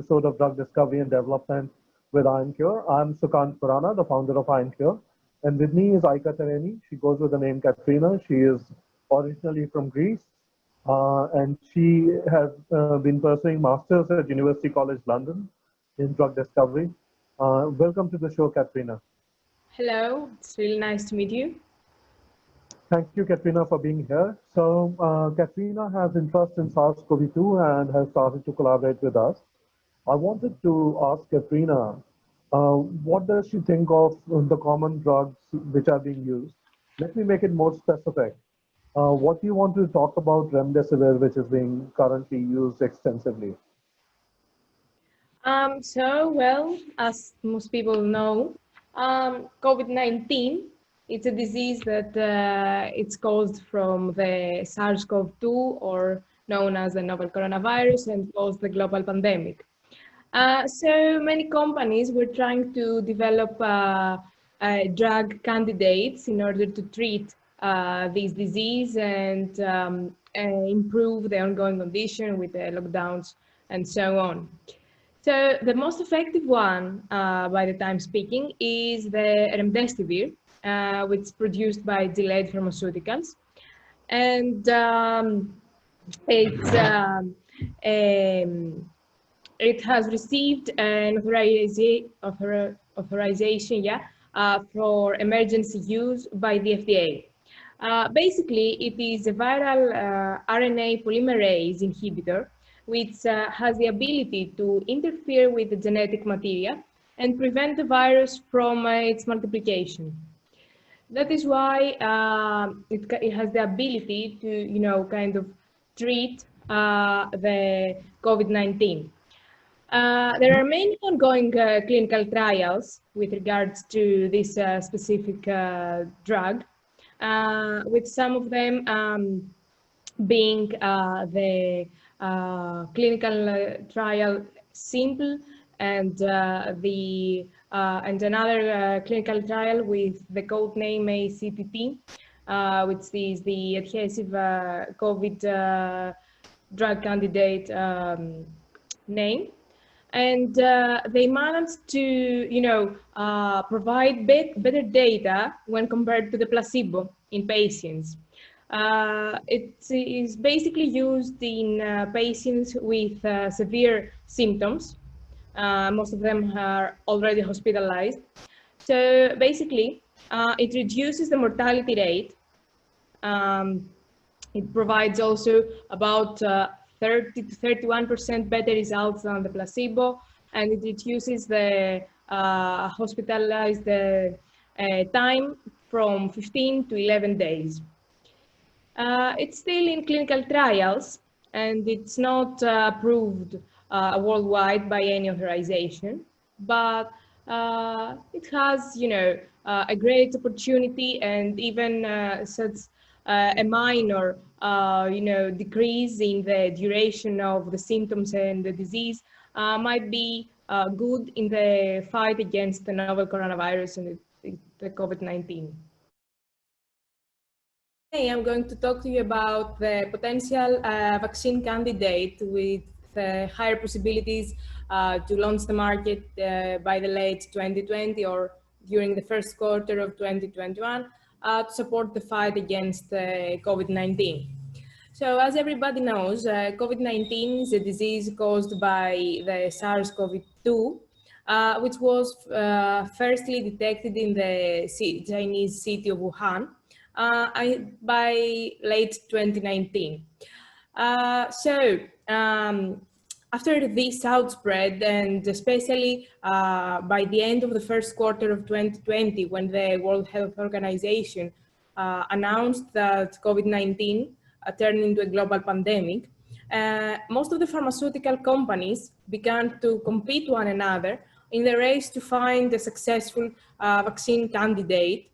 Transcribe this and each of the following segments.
episode of Drug Discovery and Development with IronCure. I'm Sukant Khurana, the founder of IronCure. And with me is Katerina. She goes with the name Katerina. She is originally from Greece. And she has been pursuing masters at University College London in drug discovery. Welcome to the show, Katerina. Hello, it's really nice to meet you. Thank you, Katerina, for being here. So, Katerina has interest in SARS-CoV-2 and has started to collaborate with us. I wanted to ask Katerina, what does she think of the common drugs which are being used? Let me make it more specific. What do you want to talk about remdesivir, which is being currently used extensively? Well, as most people know, COVID-19, it's a disease that it's caused from the SARS-CoV-2, or known as the novel coronavirus, and caused the global pandemic. So many companies were trying to develop drug candidates in order to treat this disease and improve the ongoing condition with the lockdowns and so on. So the most effective one, by the time speaking, is the remdesivir, which is produced by Gilead Pharmaceuticals, and it has received an authorization, for emergency use by the FDA. Basically, it is a viral RNA polymerase inhibitor, which has the ability to interfere with the genetic material and prevent the virus from its multiplication. That is why it has the ability to, kind of treat the COVID-19. There are many ongoing clinical trials with regards to this specific drug, with some of them being the clinical trial simple and and another clinical trial with the code name E22, which is the adhesive COVID drug candidate name. And they managed to, provide better data when compared to the placebo in patients. It is basically used in patients with severe symptoms. Most of them are already hospitalized. So basically, it reduces the mortality rate. It provides also about 30 to 31% better results than the placebo, and it reduces the hospitalized time from 15 to 11 days. It's still in clinical trials, and it's not approved worldwide by any authorization, but it has, a great opportunity, and even such a minor, decrease in the duration of the symptoms and the disease might be good in the fight against the novel coronavirus and the COVID-19. Today, I'm going to talk to you about the potential vaccine candidate with higher possibilities to launch the market by the late 2020 or during the first quarter of 2021 to support the fight against COVID-19. So as everybody knows, COVID-19 is a disease caused by the SARS-CoV-2, which was firstly detected in the Chinese city of Wuhan by late 2019. After this outspread, and especially by the end of the first quarter of 2020, when the World Health Organization announced that COVID-19 turned into a global pandemic, most of the pharmaceutical companies began to compete one another in the race to find a successful vaccine candidate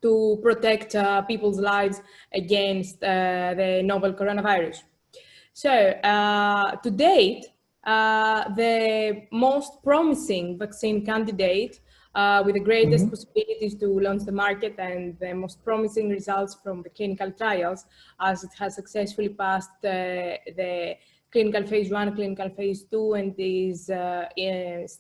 to protect people's lives against the novel coronavirus. So to date, the most promising vaccine candidate with the greatest possibilities to launch the market and the most promising results from the clinical trials, as it has successfully passed the clinical phase 1, clinical phase 2, and it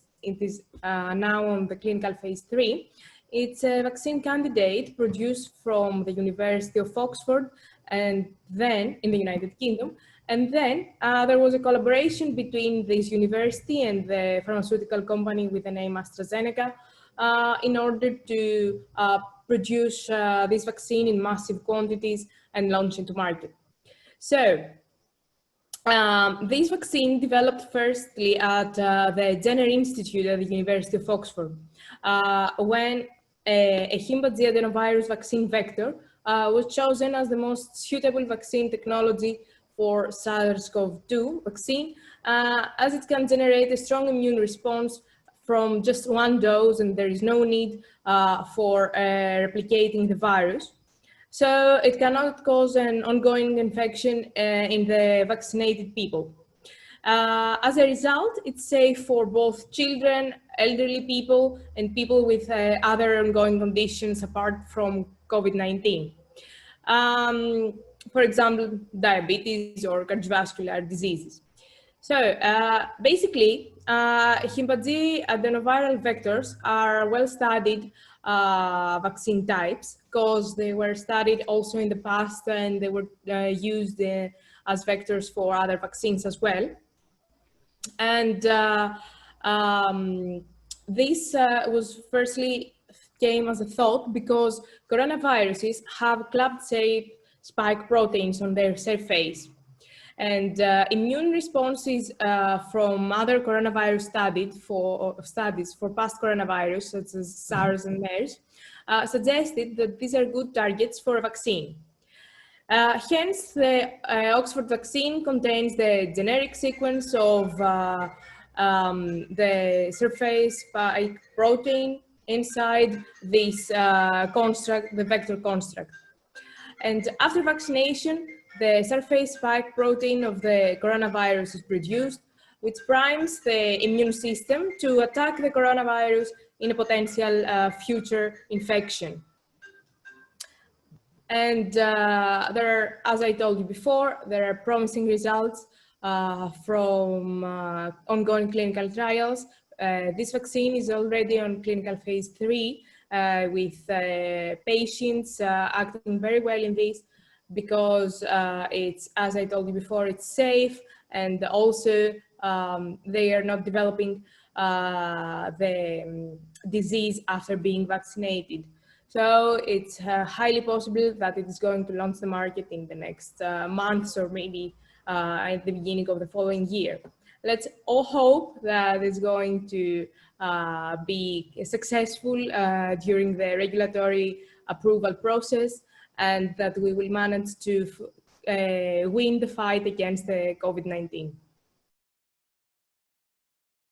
is now on the clinical phase 3. It's a vaccine candidate produced from the University of Oxford and then in the United Kingdom. And then there was a collaboration between this university and the pharmaceutical company with the name AstraZeneca in order to produce this vaccine in massive quantities and launch into market. So this vaccine developed firstly at the Jenner Institute at the University of Oxford, when a Himbadzi adenovirus vaccine vector was chosen as the most suitable vaccine technology for SARS-CoV-2 vaccine, as it can generate a strong immune response from just one dose, and there is no need for replicating the virus. So it cannot cause an ongoing infection in the vaccinated people. As a result, it's safe for both children, elderly people, and people with other ongoing conditions apart from COVID-19. For example, diabetes or cardiovascular diseases. So basically, Himbadzi adenoviral vectors are well-studied vaccine types because they were studied also in the past and they were used as vectors for other vaccines as well. And this was firstly came as a thought because coronaviruses have club-shaped spike proteins on their surface. And immune responses from other coronavirus studies for past coronavirus, such as SARS and MERS, suggested that these are good targets for a vaccine. Hence, the Oxford vaccine contains the generic sequence of the surface spike protein inside this construct, the vector construct. And after vaccination, the surface spike protein of the coronavirus is produced, which primes the immune system to attack the coronavirus in a potential future infection. And as I told you before, there are promising results from ongoing clinical trials. This vaccine is already on clinical phase 3 with patients acting very well in this because it's, as I told you before, it's safe, and also they are not developing the disease after being vaccinated. So it's highly possible that it is going to launch the market in the next months or maybe at the beginning of the following year. Let's all hope that it's going to be successful during the regulatory approval process and that we will manage to win the fight against the COVID-19.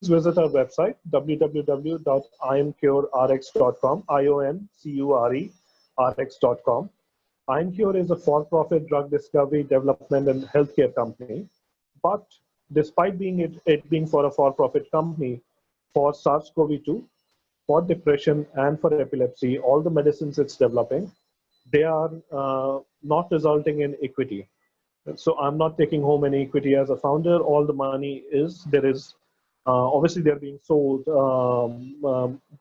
Visit our website, www.ioncurerx.com, IONCURE-RX.com. IonCure is a for-profit drug discovery, development, and healthcare company. But despite being being for a for-profit company, for SARS-CoV-2, for depression, and for epilepsy, all the medicines it's developing, they are not resulting in equity. So I'm not taking home any equity as a founder. All the money obviously they're being sold.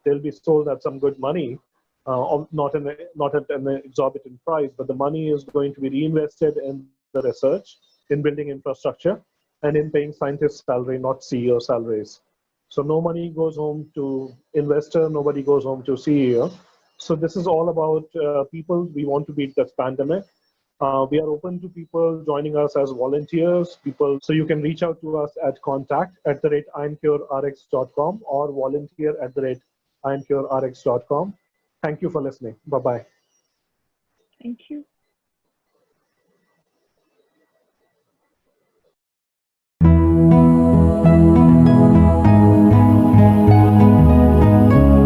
They'll be sold at some good money, not at an exorbitant price, but the money is going to be reinvested in the research, in building infrastructure, and in paying scientists' salary, not CEO salaries. So no money goes home to investor, nobody goes home to CEO. So this is all about people. We want to beat this pandemic. We are open to people joining us as volunteers, so you can reach out to us at contact@ioncurerx.com or volunteer@ioncurerx.com. Thank you for listening. Bye-bye. Thank you.